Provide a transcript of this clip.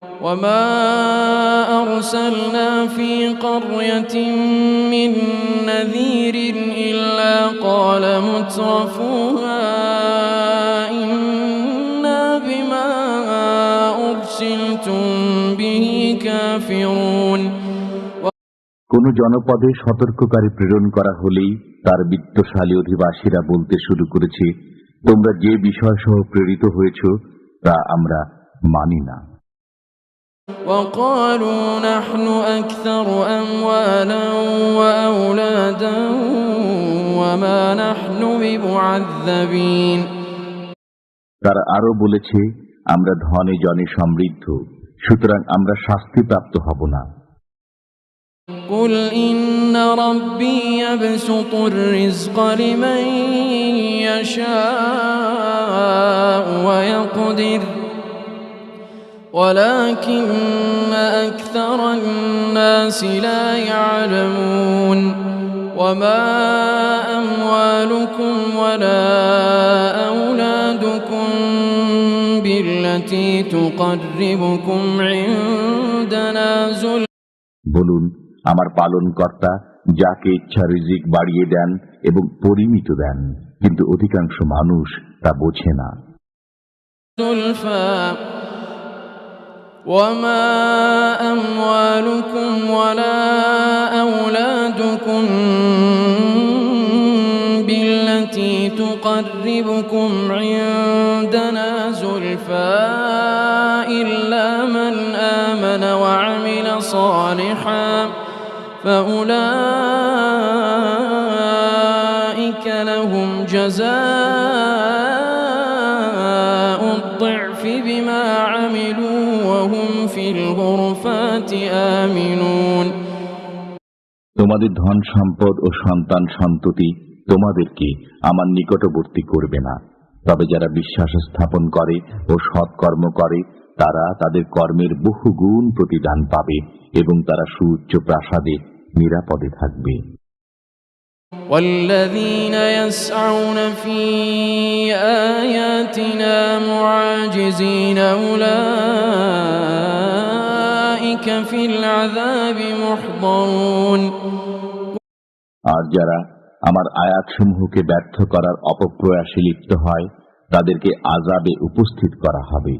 وما أرسلنا في قرية من نذير إلا قال مترفوها إنا بما أرسلتم به كافرون। কোন জনপদে সতর্ককারী প্রেরণ করা হলেই তার বিত্তশালী অধিবাসীরা বলতে শুরু করেছে, তোমরা যে বিষয় সহ প্রেরিত হয়েছ তা আমরা মানি না। وقالوا نحن أكثر أموالا وأولادا وما نحن بمعذبين। তারা আরো বলেছে, আমরা ধনে জনে সমৃদ্ধ, সুতরাং আমরা শাস্তিপ্রাপ্ত হব না। قل إن ربي يبسط الرزق لمن يشاء ويقدر ولكن أكثر الناس لا يعلمون وما أموالكم ولا أولادكم بالتي تقربكم عندنا زلفى। বলুন, আমার পালনকর্তা যাকে ইচ্ছা রিজিক বাড়িয়ে দেন এবং পরিমিত দেন, কিন্তু অধিকাংশ মানুষ তা বোঝে না। وما أموالكم ولا أولادكم بالتي تقربكم عندنا زلفى إلا من آمن وعمل صالحا فأولئك لهم جزاء الضعف بما عملوا وهم في الغرفات آمنون। তোমাদের ধন সম্পদ ও সন্তান সন্ততি তোমাদেরকে আমার নিকটবর্তী করবে না, তবে যারা বিশ্বাস স্থাপন করে ও সৎকর্ম করে তারা তাদের কর্মের বহুগুণ প্রতিদান পাবে এবং তারা সুউচ্চ প্রাসাদে নিরাপদে থাকবে। والذين يسعون في آياتنا معاجزين أولئك في العذاب محضرون। আর যারা আমার আয়াতসমূহকে ব্যর্থ করার অপপ্রয়াসে লিপ্ত হয় তাদেরকে আযাবে উপস্থিত করা হবে।